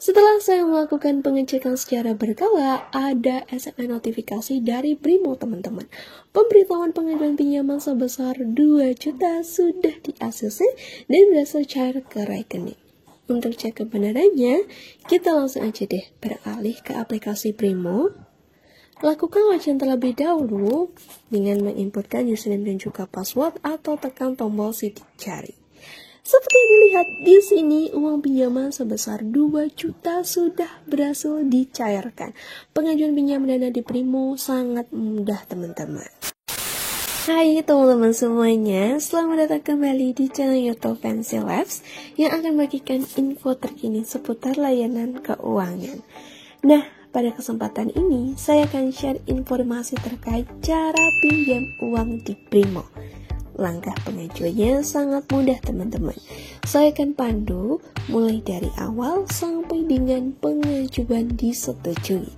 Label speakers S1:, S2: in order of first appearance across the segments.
S1: Setelah saya melakukan pengecekan secara berkala, ada SMS notifikasi dari Brimo teman-teman. Pemberitahuan pengajuan pinjaman sebesar 2 juta sudah di-ACC dan berhasil cair ke rekening. Untuk cek kebenarannya, kita langsung aja deh beralih ke aplikasi Brimo. Lakukan login terlebih dahulu dengan menginputkan username dan juga password atau tekan tombol sidik jari. Seperti yang dilihat di sini, uang pinjaman sebesar 2 juta sudah berhasil dicairkan. Pengajuan pinjam dana di Brimo sangat mudah, teman-teman. Hai teman-teman semuanya, selamat datang kembali di channel YouTube Fancy Labs yang akan membagikan info terkini seputar layanan keuangan. Nah, pada kesempatan ini saya akan share informasi terkait cara pinjam uang di Brimo. Langkah pengajuannya sangat mudah, teman-teman. Saya akan pandu mulai dari awal sampai dengan pengajuan disetujui.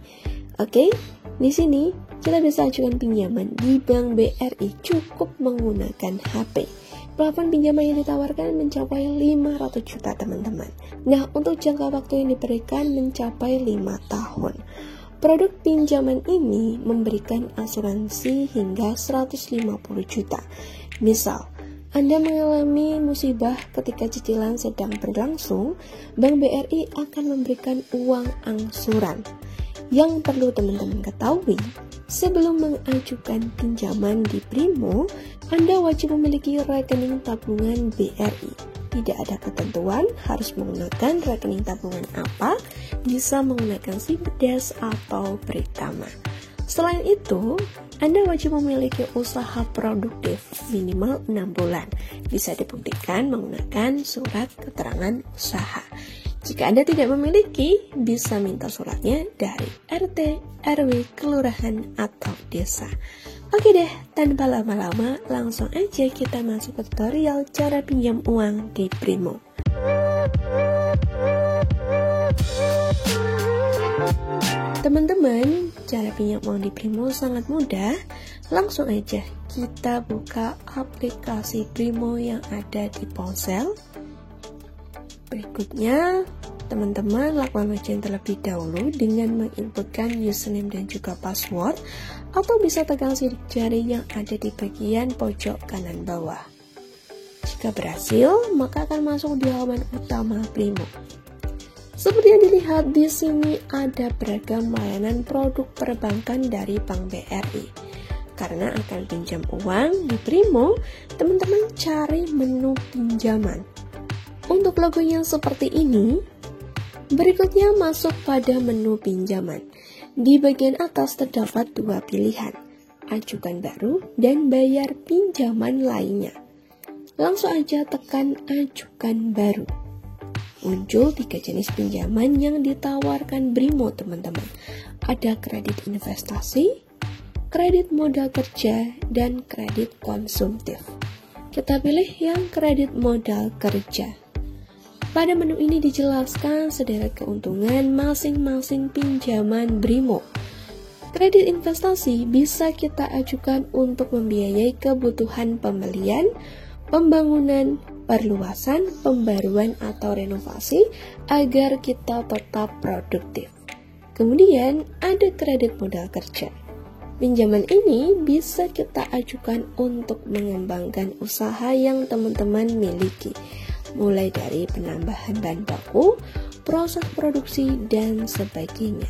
S1: Oke, di sini kita bisa ajukan pinjaman di Bank BRI cukup menggunakan HP. Plafon pinjaman yang ditawarkan mencapai 500 juta, teman-teman. Nah, untuk jangka waktu yang diberikan mencapai 5 tahun. Produk pinjaman ini memberikan asuransi hingga 150 juta. Misal, Anda mengalami musibah ketika cicilan sedang berlangsung, Bank BRI akan memberikan uang angsuran. Yang perlu teman-teman ketahui, sebelum mengajukan pinjaman di Brimo, Anda wajib memiliki rekening tabungan BRI. Tidak ada ketentuan harus menggunakan rekening tabungan apa, bisa menggunakan Simpedes atau Britama. Selain itu, Anda wajib memiliki usaha produktif minimal 6 bulan. Bisa dibuktikan menggunakan surat keterangan usaha. Jika Anda tidak memiliki, bisa minta suratnya dari RT, RW, kelurahan, atau desa. Oke deh, tanpa lama-lama, langsung aja kita masuk ke tutorial cara pinjam uang di Brimo. Teman-teman, cara pinjam uang di Brimo sangat mudah. Langsung aja kita buka aplikasi Brimo yang ada di ponsel. Berikutnya, teman-teman lakukan login terlebih dahulu dengan menginputkan username dan juga password, atau bisa tekan sidik jari yang ada di bagian pojok kanan bawah. Jika berhasil, maka akan masuk di halaman utama Brimo. Seperti yang dilihat di sini, ada beragam layanan produk perbankan dari Bank BRI. Karena akan pinjam uang di Brimo, teman-teman cari menu pinjaman. Untuk logonya seperti ini, berikutnya masuk pada menu pinjaman. Di bagian atas terdapat dua pilihan, ajukan baru dan bayar pinjaman lainnya. Langsung aja tekan ajukan baru. Muncul 3 jenis pinjaman yang ditawarkan Brimo, teman-teman. Ada kredit investasi, kredit modal kerja, dan kredit konsumtif. Kita pilih yang kredit modal kerja. Pada menu ini dijelaskan sederet keuntungan masing-masing pinjaman Brimo. Kredit investasi bisa kita ajukan untuk membiayai kebutuhan pembelian, pembangunan, perluasan, pembaruan, atau renovasi agar kita tetap produktif. Kemudian ada kredit modal kerja. Pinjaman ini bisa kita ajukan untuk mengembangkan usaha yang teman-teman miliki, mulai dari penambahan bahan baku, proses produksi, dan sebagainya.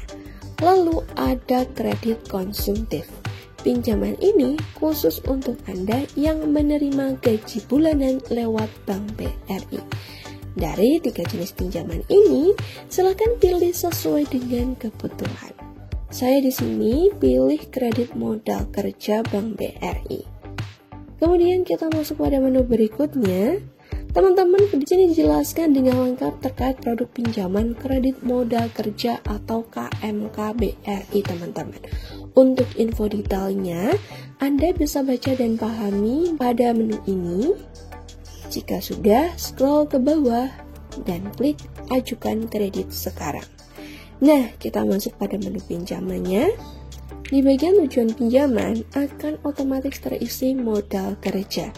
S1: Lalu ada kredit konsumtif. Pinjaman ini khusus untuk Anda yang menerima gaji bulanan lewat Bank BRI. Dari 3 jenis pinjaman ini, silakan pilih sesuai dengan kebutuhan. Saya di sini pilih kredit modal kerja Bank BRI. Kemudian kita masuk pada menu berikutnya. Teman-teman, di sini dijelaskan dengan lengkap terkait produk pinjaman kredit modal kerja atau KMK BRI, teman-teman. Untuk info detailnya, Anda bisa baca dan pahami pada menu ini. Jika sudah, scroll ke bawah dan klik ajukan kredit sekarang. Nah, kita masuk pada menu pinjamannya. Di bagian tujuan pinjaman akan otomatis terisi modal kerja.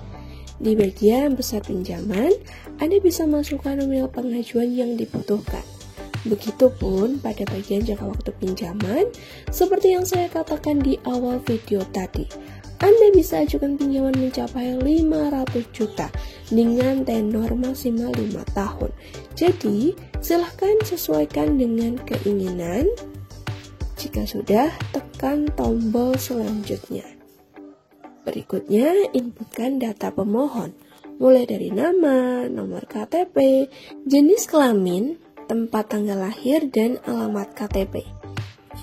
S1: Di bagian besar pinjaman, Anda bisa masukkan nominal pengajuan yang dibutuhkan. Begitupun pada bagian jangka waktu pinjaman, seperti yang saya katakan di awal video tadi. Anda bisa ajukan pinjaman mencapai 500 juta dengan tenor maksimal 5 tahun. Jadi, silahkan sesuaikan dengan keinginan. Jika sudah, tekan tombol selanjutnya. Berikutnya, inputkan data pemohon, mulai dari nama, nomor KTP, jenis kelamin, tempat tanggal lahir, dan alamat KTP.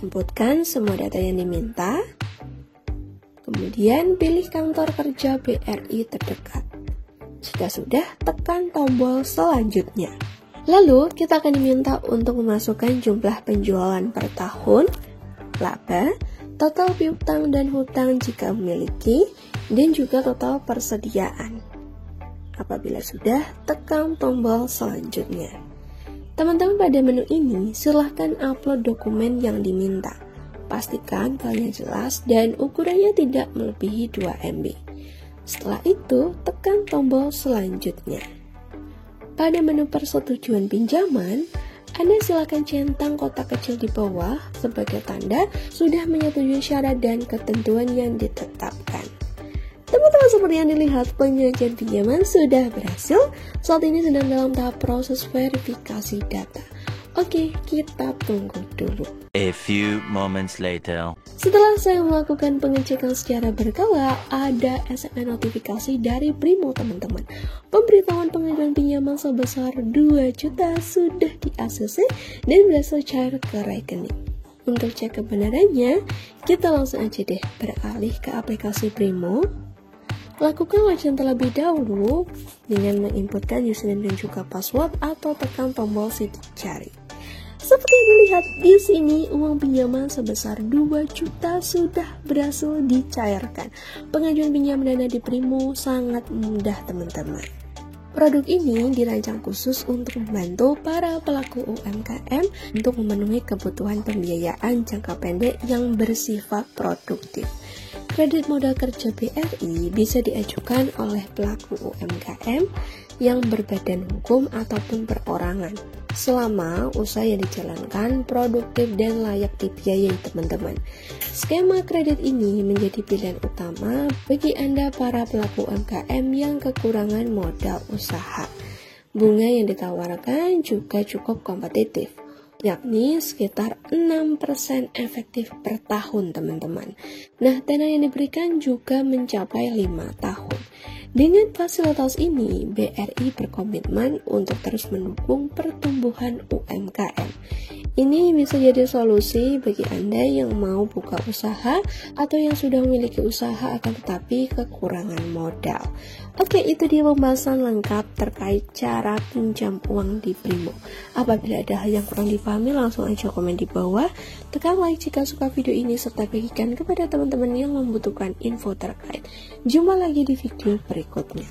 S1: Inputkan semua data yang diminta. Kemudian pilih kantor kerja BRI terdekat. Jika sudah, tekan tombol selanjutnya. Lalu, kita akan diminta untuk memasukkan jumlah penjualan per tahun, laba, total piutang dan hutang jika memiliki, dan juga total persediaan. Apabila sudah, tekan tombol selanjutnya. Teman-teman, pada menu ini, silahkan upload dokumen yang diminta. Pastikan filenya jelas dan ukurannya tidak melebihi 2 MB. Setelah itu, tekan tombol selanjutnya. Pada menu persetujuan pinjaman, Anda silakan centang kotak kecil di bawah sebagai tanda sudah menyetujui syarat dan ketentuan yang ditetapkan. Teman-teman, seperti yang dilihat, penyajian pinjaman sudah berhasil. Saat ini sedang dalam tahap proses verifikasi data. Oke, kita tunggu dulu.
S2: A few moments later.
S1: Setelah saya melakukan pengecekan secara berkala, ada SMS notifikasi dari Brimo, teman-teman. Pemberitahuan pengajuan pinjaman sebesar 2 juta sudah di-ACC dan berhasil cair ke rekening. Untuk cek kebenarannya, kita langsung aja deh beralih ke aplikasi Brimo. Lakukan login terlebih dahulu dengan menginputkan username dan juga password atau tekan tombol sidik jari. Seperti yang dilihat di sini, uang pinjaman sebesar 2 juta sudah berhasil dicairkan. Pengajuan pinjam dana di Brimo sangat mudah, teman-teman. Produk ini dirancang khusus untuk membantu para pelaku UMKM untuk memenuhi kebutuhan pembiayaan jangka pendek yang bersifat produktif. Kredit modal kerja BRI bisa diajukan oleh pelaku UMKM yang berbadan hukum ataupun perorangan, selama usaha yang dijalankan produktif dan layak dibiayai, teman-teman. Skema kredit ini menjadi pilihan utama bagi Anda para pelaku UMKM yang kekurangan modal usaha. Bunga yang ditawarkan juga cukup kompetitif, yakni sekitar 6% efektif per tahun, teman-teman. Nah, dana yang diberikan juga mencapai 5 tahun. Dengan fasilitas ini, BRI berkomitmen untuk terus mendukung pertumbuhan UMKM. Ini bisa jadi solusi bagi Anda yang mau buka usaha atau yang sudah memiliki usaha akan tetapi kekurangan modal. Oke, itu dia pembahasan lengkap terkait cara pinjam uang di Brimo. Apabila ada hal yang kurang dipahami, langsung aja komen di bawah. Tekan like jika suka video ini serta bagikan kepada teman-teman yang membutuhkan info terkait. Jumpa lagi di video berikutnya.